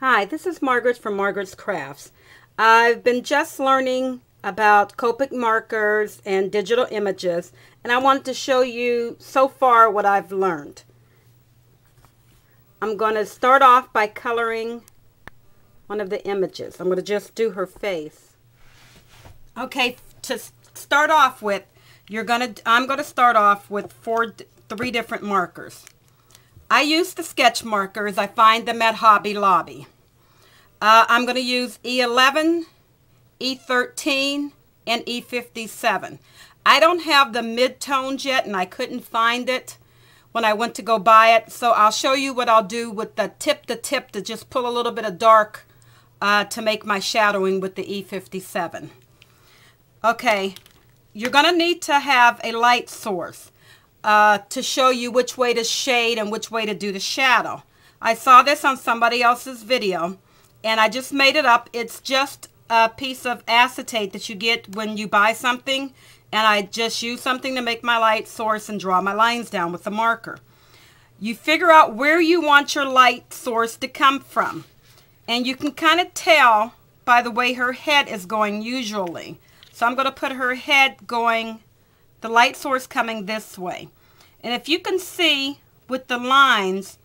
Hi, this is Margaret from Margaret's Crafts. I've been just learning about Copic markers and digital images, and I wanted to show you so far what I've learned. I'm going to start off by coloring one of the images. I'm going to just do her face. Okay, to start off with, I'm going to start off with three different markers. I use the sketch markers. I find them at Hobby Lobby. I'm going to use E11, E13, and E57. I don't have the mid-tones yet, and I couldn't find it when I went to go buy it. So I'll show you what I'll do with the tip to just pull a little bit of dark to make my shadowing with the E57. Okay, you're going to need to have a light source to show you which way to shade and which way to do the shadow. I saw this on somebody else's video, and I just made it up. It's just a piece of acetate that you get when you buy something, and I just use something to make my light source and draw my lines down with the marker. You figure out where you want your light source to come from, and you can kind of tell by the way her head is going usually. So I'm going to put her head going, the light source coming this way. And if you can see with the lines,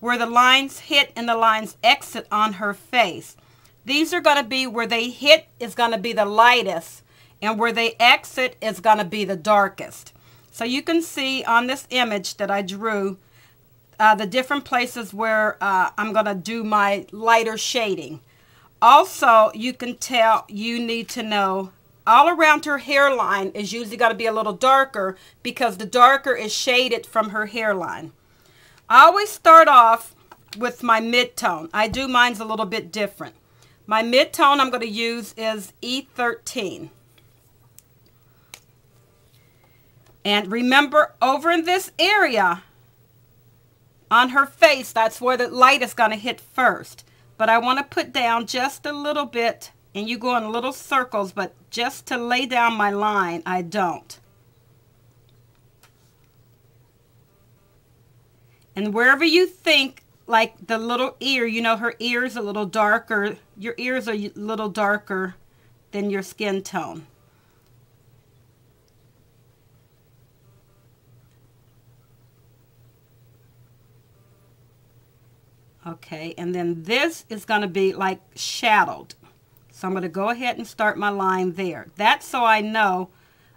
where the lines hit and the lines exit on her face, these are going to be where they hit is going to be the lightest, and where they exit is going to be the darkest. So you can see on this image that I drew the different places where I'm going to do my lighter shading. Also, you can tell, you need to know, all around her hairline is usually going to be a little darker because the darker is shaded from her hairline. I always start off with my mid-tone. I do mine's a little bit different. My mid-tone I'm going to use is E13. And remember, over in this area on her face, that's where the light is going to hit first. But I want to put down just a little bit, and you go in little circles, but just to lay down my line, I don't. And wherever you think, like the little ear, you know, her ear's a little darker, your ears are a little darker than your skin tone. Okay, and then this is going to be like shadowed. So I'm going to go ahead and start my line there. That's so I know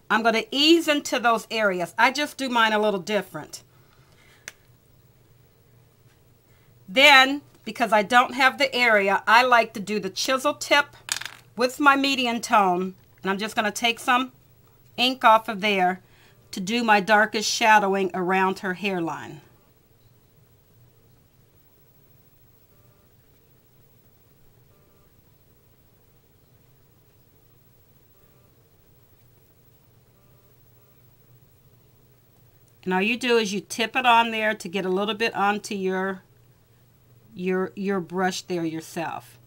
I'm going to ease into those areas. I just do mine a little different. Then, because I don't have the area, I like to do the chisel tip with my medium tone. And I'm just going to take some ink off of there to do my darkest shadowing around her hairline. And all you do is you tip it on there to get a little bit onto your brush there yourself.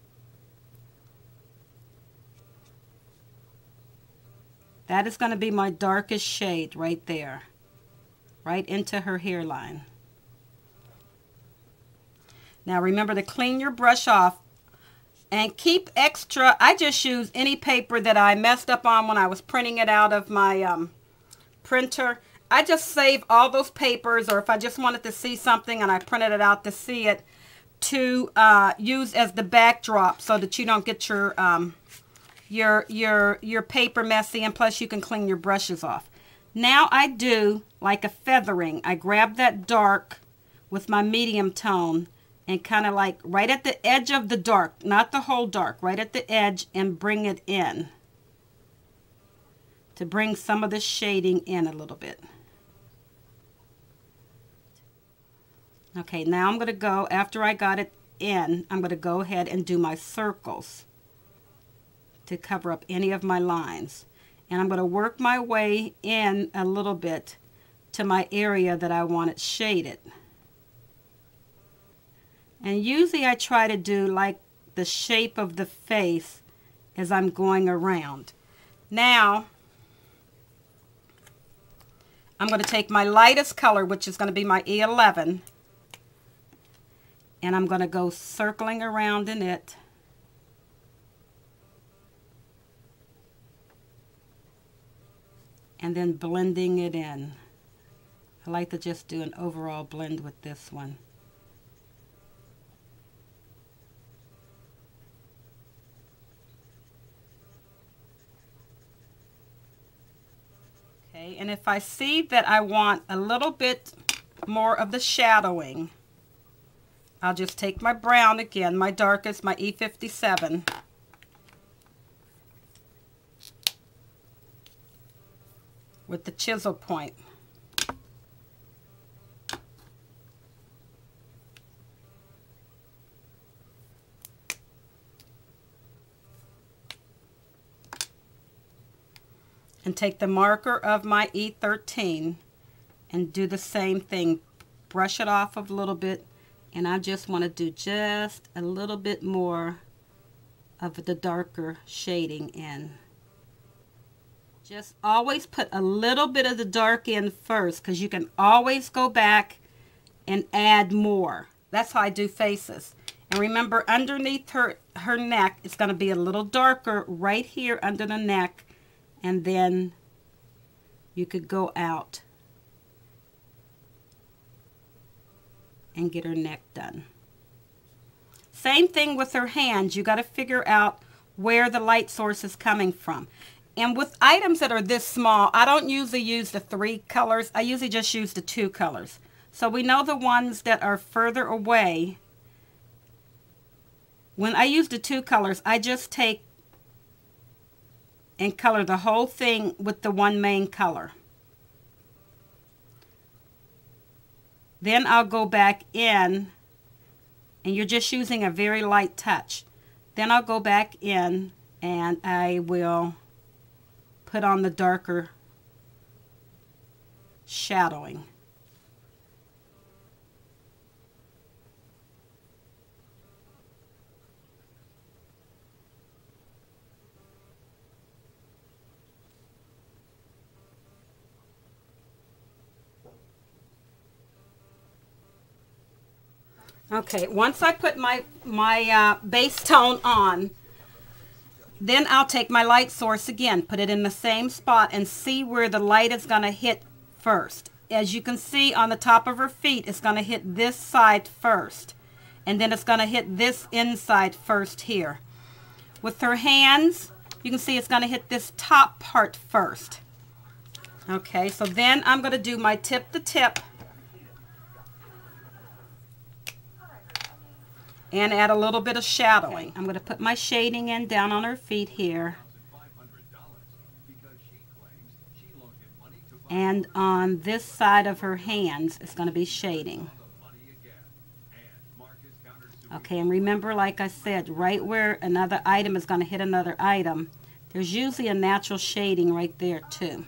That is going to be my darkest shade right there, right into her hairline. Now remember to clean your brush off and keep extra. I just use any paper that I messed up on when I was printing it out of my printer. I just save all those papers, or if I just wanted to see something and I printed it out to see it, to use as the backdrop so that you don't get your paper messy, and plus you can clean your brushes off. Now I do like a feathering. I grab that dark with my medium tone and kind of like right at the edge of the dark, not the whole dark, right at the edge, and bring it in to bring some of the shading in a little bit. Okay, now I'm going to go, after I got it in, I'm going to go ahead and do my circles to cover up any of my lines. And I'm going to work my way in a little bit to my area that I want it shaded. And usually I try to do like the shape of the face as I'm going around. Now, I'm going to take my lightest color, which is going to be my E11, And I'm going to go circling around in it. And then blending it in. I like to just do an overall blend with this one. Okay, and if I see that I want a little bit more of the shadowing, I'll just take my brown again, my darkest, my E57. With the chisel point. And take the marker of my E13 and do the same thing. Brush it off a little bit, and I just want to do just a little bit more of the darker shading in. Just always put a little bit of the dark in first, because you can always go back and add more. That's how I do faces. And remember, underneath her neck, it's going to be a little darker right here under the neck. And then you could go out and get her neck done. Same thing with her hands. You got to figure out where the light source is coming from. And with items that are this small, I don't usually use the 3 colors. I usually just use the 2 colors. So we know the ones that are further away. When I use the 2 colors, I just take and color the whole thing with the one main color. Then I'll go back in, and you're just using a very light touch. Then I'll go back in and I will put on the darker shadowing. Okay, once I put my base tone on, then I'll take my light source again, put it in the same spot, and see where the light is going to hit first. As you can see on the top of her feet, it's going to hit this side first, and then it's going to hit this inside first here. With her hands, you can see it's going to hit this top part first. Okay, so then I'm going to do my tip to tip and add a little bit of shadowing. I'm going to put my shading in down on her feet here. And on this side of her hands, it's going to be shading. Okay, and remember, like I said, right where another item is going to hit another item, there's usually a natural shading right there too.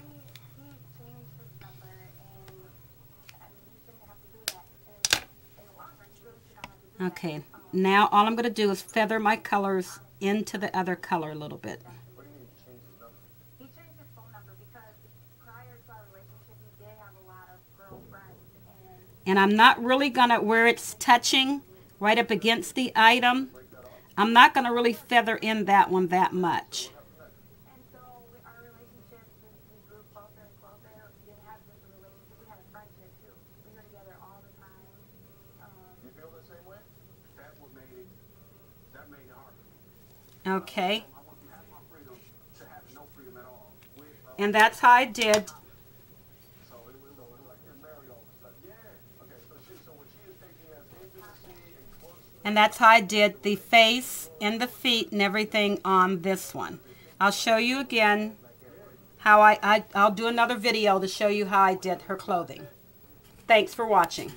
Okay, now all I'm going to do is feather my colors into the other color a little bit. He changed his phone number because prior to our relationship, he did have a lot of girlfriends. And I'm not really going to, where it's touching right up against the item, I'm not going to really feather in that one that much. And so our relationship, we grew closer and closer. We didn't have just a relationship, we had a friendship too. We were together all the time. You feel the same way? That made it hard. Okay. I want to have my freedom to have no freedom at all. And that's how I did. So it was like you're married all of a sudden. Yeah. Okay, so what she is taking as intimacy and closeness. And that's how I did the face and the feet and everything on this one. I'll show you again how I'll do another video to show you how I did her clothing. Thanks for watching.